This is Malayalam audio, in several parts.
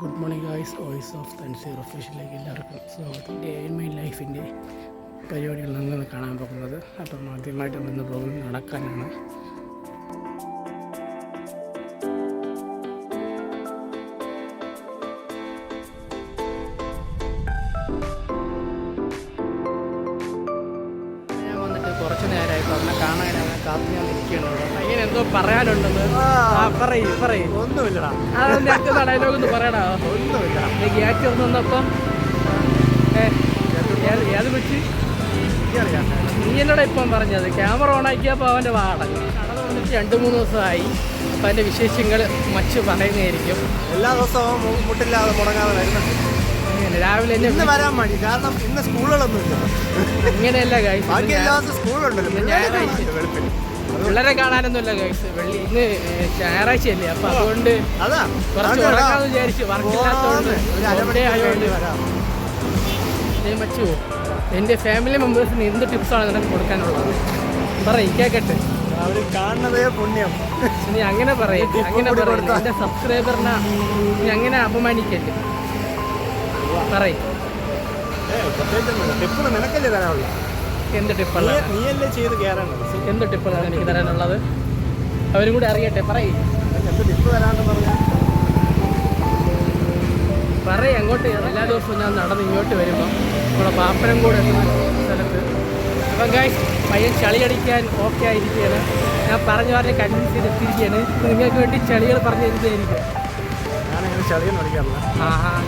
Good morning guys, voice of Tanseer ഒഫീഷ്യലിലേക്ക് എല്ലാവർക്കും സ്വാഗതം. ഡേ ഇൻ മൈ ലൈഫിൻ്റെ പരിപാടികൾ നമ്മൾ കാണാൻ പോകുന്നത്. അപ്പം ആദ്യമായിട്ട് വന്ന് പോകുന്നത് നടക്കാനാണ്. ഞാൻ വന്നിട്ട് കുറച്ച് നേരമായി. ഇപ്പം അവനെ കാണാനാണ് കാത്തു ഞാൻ നിൽക്കണത്. അങ്ങനെ എന്തോ പറയാനുണ്ടെന്ന് പറയും. ഒന്നുമില്ലടാ, അതൊന്നും അടുത്ത ഡയലോഗ് ഒന്ന് പറയടാ. ഒന്നുമില്ല. ഗ്യാറ്റ് വന്നപ്പം ഏത് വെച്ച് നീ എന്നോട് ഇപ്പം പറഞ്ഞത് ക്യാമറ ഓൺ ആക്കിയപ്പോൾ അവൻ്റെ വാടക കടന്ന് വന്നിട്ട് 2-3 ദിവസമായി. അപ്പം അതിൻ്റെ വിശേഷങ്ങൾ മച്ച് പറയുന്നതായിരിക്കും. എല്ലാ ദിവസവും മുട്ടില്ലാതെ മുടങ്ങാതെ വരുന്നുണ്ട്. അങ്ങനെ രാവിലെ തന്നെ ഇന്ന് വരാൻ മതി, കാരണം ഇന്ന് സ്കൂളുകളൊന്നും ഇല്ല. അങ്ങനെയല്ല ഗൈസ്, ബാക്കി എല്ലാ ദിവസവും സ്കൂളുണ്ടല്ലോ. ഞായറാഴ്ച പിള്ളേരെ കാണാനൊന്നുമില്ല ഗൈസ്. വെള്ളി ഞായറാഴ്ചയല്ലേ, അപ്പം അതുകൊണ്ട് അതാ കുറച്ച് ഉറങ്ങാന്ന് വിചാരിച്ചു. വർക്കില്ലാത്തതുകൊണ്ട് ആയതുകൊണ്ട് വരാം. മച്ചു, എൻ്റെ ഫാമിലി മെമ്പേഴ്സിന് എന്ത് ടിപ്സാണ് നിനക്ക് കൊടുക്കാനുള്ളത്? പറയും കേക്കട്ടെ. അവർ കാണുന്നതേ പുണ്യം. നീ അങ്ങനെ പറയും, അങ്ങനെ പറയും. എൻ്റെ സബ്സ്ക്രൈബറിനെ നീ അങ്ങനെ അപമാനിക്കല്ലേ. പറയും ടിപ്പ് നിനക്കല്ലേ തരാനുള്ളൂ. എന്ത് ടിപ്പുള്ള നീയല്ലേ ചെയ്ത് കയറേണ്ടത്. എന്ത് ടിപ്പുകളാണ് എനിക്ക് തരാനുള്ളത്? അവരും കൂടി അറിയട്ടെ. പറയും എന്ത് ടിപ്പ് തരാണ്ട് പറഞ്ഞാൽ പറയും. അങ്ങോട്ട് എല്ലാ ദിവസവും ഞാൻ നടന്ന് ഇങ്ങോട്ട് വരുമ്പോൾ നമ്മുടെ പാപ്പനംകോട് എന്ന സ്ഥലത്ത് അപ്പം ഗൈസ് പയ്യൻ ചളിയടിക്കാൻ ഓക്കെ ആയിരിക്കുകയാണ്. ഞാൻ പറഞ്ഞ കൺവിൻസ് ചെയ്ത് എത്തിയിരിക്കുകയാണ്. നിങ്ങൾക്ക് വേണ്ടി ചളികൾ പറഞ്ഞു തരുന്നതായിരിക്കും. ഞാനങ്ങനെ ചളിയൊന്നും അടിക്കാറില്ല.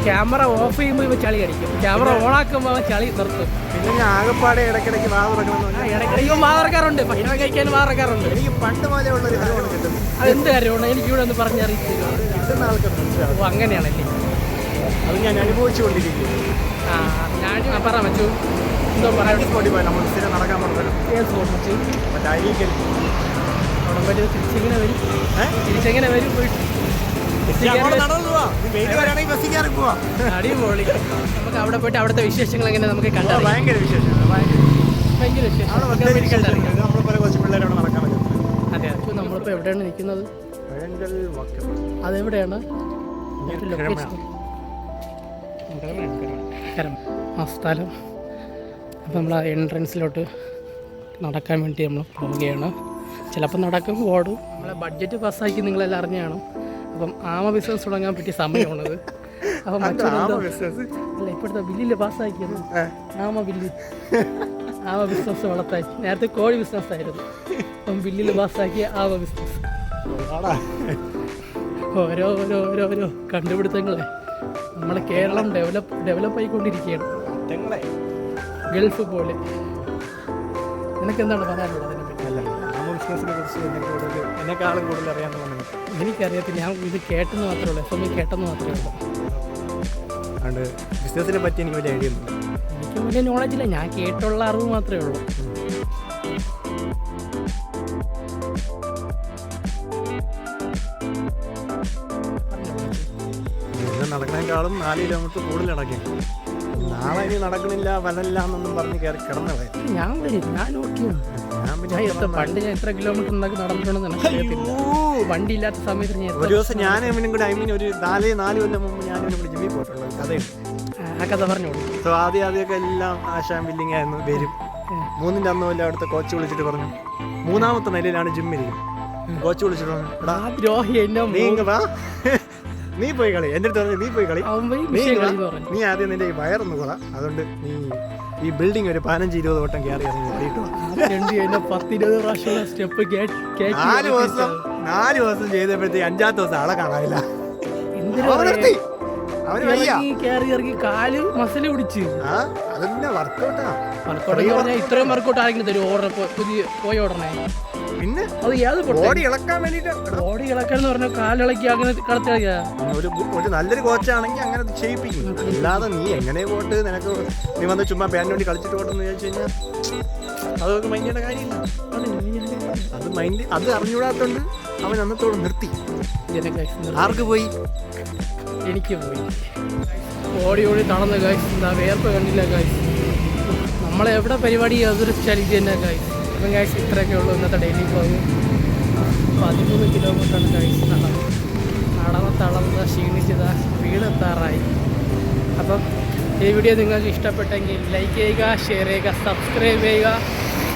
ക്യാമറ ഓഫ് ചെയ്യുമ്പോൾ ഇവ ചളി അടിക്കും, ക്യാമറ ഓണാക്കുമ്പോൾ അവൻ ചളി നിർത്തും. പിന്നെ ഞാൻ ആകെപ്പാടെ ഇടയ്ക്കിടയ്ക്ക് വാ തുറക്കണമെന്ന് ഇടയ്ക്കിടയ്ക്ക് മാറക്കാറുണ്ട്, ഭക്ഷണം കഴിക്കാൻ മാറക്കാറുണ്ട്. എനിക്ക് പണ്ട് പോലെ ഉള്ളൊരു കാര്യമാണ് കിട്ടുന്നത്. അതെന്ത് കാര്യമാണ് എനിക്കിവിടെ ഒന്ന് പറഞ്ഞറിയിച്ചില്ല. കിട്ടുന്ന ആൾക്കാർ മനസ്സിലാവും. ഓ അങ്ങനെയാണല്ലേ, അത് ഞാൻ അനുഭവിച്ചുകൊണ്ടിരിക്കുന്നു. ഞാൻ പറ മച്ചു എന്തോ പറയാൻ സ്പോട്ടിഫൈ നമ്മൾ സ്ഥിരം നടക്കാൻ പറ്റുമല്ലോ. മച്ചു മറ്റേ അരിക്കൽ അവിടെ പറ്റും. തിരിച്ചെങ്ങനെ വരും പോയിട്ട് അടിപൊളി. നമുക്ക് അവിടെ പോയിട്ട് അവിടുത്തെ വിശേഷങ്ങൾ എങ്ങനെ നമുക്ക് കണ്ടാൽ ഭയങ്കര വിശേഷം. ഭയങ്കര വിശേഷം. നമ്മൾ പല കൊച്ചു പിള്ളേരോട് നടക്കാൻ പറ്റും. അതെ, നമ്മളിപ്പോൾ എവിടെയാണ് നിൽക്കുന്നത്? അതെവിടെയാണ് ആ സ്ഥലം? അപ്പം നമ്മൾ ആ എൻട്രൻസിലോട്ട് നടക്കാൻ വേണ്ടി നമ്മൾ പോവുകയാണ്. ചിലപ്പോൾ നടക്കും, ഓടും. നമ്മളെ ബഡ്ജറ്റ് പാസ്സാക്കി നിങ്ങളെല്ലാം അറിഞ്ഞാണ്. അപ്പം ആമ ബിസിനസ് തുടങ്ങാൻ പറ്റിയ സമയമാണത്. അപ്പം അല്ല, ഇപ്പോഴത്തെ ബില്ലിൽ പാസ്സാക്കിയത് ആമ ബിസിനസ് വളർത്താൻ. നേരത്തെ കോഴി ബിസിനസ് ആയിരുന്നു, അപ്പം ബില്ലിൽ പാസ്സാക്കിയ ആമ ബിസിനസ്. ഓരോ കണ്ടുപിടുത്തങ്ങളെ. നമ്മളെ കേരളം ഡെവലപ്പ് ആയിക്കൊണ്ടിരിക്കുകയാണ്, ഗൾഫ് പോലെ. നിനക്കെന്താണ് പറയാനുള്ളത് അതിനെ പറ്റി? എന്നെക്കാളും കൂടുതൽ അറിയാമെന്ന് എനിക്കറിയത്തില്ല. ഞാൻ ഇത് കേട്ടെന്ന് മാത്രമേ ഉള്ളൂ, എഫ് കേട്ടെന്ന് മാത്രമേ ഉള്ളൂ. അതുകൊണ്ട് ബിസിനസ്സിനെ പറ്റി എനിക്ക് വലിയ ഐഡിയ ഒന്നും. എനിക്ക് വലിയ നോളജില്ല, ഞാൻ കേട്ടുള്ള അറിവ് മാത്രമേ ഉള്ളൂ. നടക്കണേക്കാളും 4 കിലോമീറ്റർ കൂടുതൽ നടക്കും. നാളെ ഇനി നടക്കണില്ല വരല്ല എന്നൊന്നും പറഞ്ഞ് കയറി കിടന്നവേ. ഞാൻ വരും, ഞാൻ ഓക്കെയാണ്. പണ്ട് ഞാൻ എത്ര കിലോമീറ്റർ നടന്നിട്ടുണ്ടെന്ന് എനിക്കറിയത്തില്ല. വണ്ടി ഇല്ലാത്ത സമയത്ത് ഞാൻ ഒരു ദിവസം ഞാൻ ഇവനും കൂടെ ഒരു 4 കൊല്ലം മുമ്പ് ഞാൻ ഇവനും കൂടി ജിമ്മിൽ പോയിട്ടുള്ളത് കഥയുണ്ട്. ആ കഥ പറഞ്ഞോളൂ. സോ ആദ്യമൊക്കെ എല്ലാം ആശാൻ ബില്ലിംഗ് ആയിരുന്നു വരും. 3ന്റെ അന്നുമല്ല അവിടുത്തെ കോച്ച് വിളിച്ചിട്ട് പറഞ്ഞു, 3ാമത്തെ നിലയിലാണ് ജിമ്മിരിക്കുന്നത്. കോച്ച് വിളിച്ചിട്ട് പറഞ്ഞു, നീ പോയി കളി. എൻ്റെ അടുത്ത് പറഞ്ഞു, നീ പോയി കളി, നീ ആദ്യം നിന്റെ ഈ വയറൊന്ന് കുറ, അതുകൊണ്ട് നീ ഈ ബിൽഡിംഗ് ഒരു 15-20 വട്ടം കയറി ഇറങ്ങി ഓടിയിട്ട് 4 ദിവസം ചെയ്തപ്പോഴത്തേക്ക് 5ാമത്തെ ദിവസം ആളെ കാണാനില്ല. അവന് ഇറങ്ങി കാല് മസില് പിടിച്ച്. അതെന്നെ വർക്കൗട്ടാ. ഇത്രയും വർക്കൗട്ട് ആരെങ്കിലും തരും പോയി ഓടണേ? പിന്നെ അത് ബോഡി ഇളക്കാൻ വേണ്ടിട്ട്, ബോഡി ഇളക്കാൻ എന്ന് പറഞ്ഞാൽ കാലിളക്കി അങ്ങനെ കളത്തിളക്കുക. ഒരു നല്ലൊരു കോച്ചാണെങ്കിൽ അങ്ങനെ ചെയ്യിപ്പിക്കും. അല്ലാതെ നീ എങ്ങനെ പോട്ട് നിനക്ക് നീ വന്ന് ചുമ്മാ ബാൻഡ് വേണ്ടി കളിച്ചിട്ട് പോട്ടെന്ന് വിചാരിച്ചു കഴിഞ്ഞാൽ അതൊക്കെ മൈൻഡിയുടെ കാര്യമില്ല. അത് അറിഞ്ഞുകൂടാത്തോണ്ട് അവൻ അന്നത്തോട് നിർത്തി. ആർക്ക് പോയി? എനിക്ക് പോയി. ഓടി തളർന്ന് കായ്സ്. എന്താ വേർപ്പ് കണ്ടില്ല കായ്സ്. നമ്മളെവിടെ പരിപാടി അതൊരു ചലിക്ക് തന്നെ കായ്സ്. അപ്പം കായ്സ് ഇത്രയൊക്കെ ഉള്ളൂ ഇന്നത്തെ ഡെയിലി പോയി. 13 കിലോമീറ്ററാണ് കായ്സ് നടന്നത്. നടന്ന് തളർന്ന് ക്ഷീണിച്ചതാ വീടെത്താറായി. അപ്പം ഈ വീഡിയോ നിങ്ങൾക്ക് ഇഷ്ടപ്പെട്ടെങ്കിൽ ലൈക്ക് ചെയ്യുക, ഷെയർ ചെയ്യുക, സബ്സ്ക്രൈബ് ചെയ്യുക,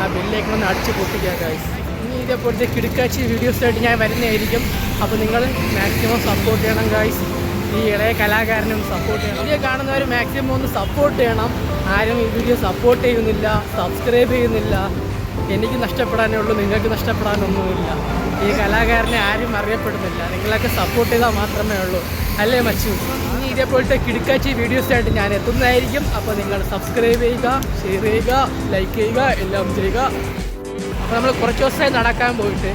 ആ ബെല്ലേക്ക് ഒന്ന് അടിച്ച് പൊട്ടിക്കുക ഗൈസ്. ഇനി ഇതേപോലത്തെ കിടുക്കാച്ചി വീഡിയോസായിട്ട് ഞാൻ വരുന്നതായിരിക്കും. അപ്പോൾ നിങ്ങൾ മാക്സിമം സപ്പോർട്ട് ചെയ്യണം ഗൈസ്. ഈ ഇളയ കലാകാരനെ ഒന്ന് സപ്പോർട്ട് ചെയ്യണം. വീഡിയോ കാണുന്നവർ മാക്സിമം ഒന്ന് സപ്പോർട്ട് ചെയ്യണം. ആരും ഈ വീഡിയോ സപ്പോർട്ട് ചെയ്യുന്നില്ല, സബ്സ്ക്രൈബ് ചെയ്യുന്നില്ല. എനിക്ക് നഷ്ടപ്പെടാനേ ഉള്ളൂ, നിങ്ങൾക്ക് നഷ്ടപ്പെടാനൊന്നുമില്ല. ഈ കലാകാരനെ ആരും അറിയപ്പെടുന്നില്ല. നിങ്ങളൊക്കെ സപ്പോർട്ട് ചെയ്താൽ മാത്രമേ ഉള്ളൂ, അല്ലേ മച്ചു? ഇനി ഇതേപോലത്തെ കിടുക്കാച്ചി വീഡിയോസായിട്ട് ഞാൻ എത്തുന്നതായിരിക്കും. അപ്പോൾ നിങ്ങൾ സബ്സ്ക്രൈബ് ചെയ്യുക, ഷെയർ ചെയ്യുക, ലൈക്ക് ചെയ്യുക, എല്ലാം ചെയ്യുക. അപ്പോൾ നമ്മൾ കുറച്ച് ദിവസമായി നടക്കാൻ പോയിട്ട്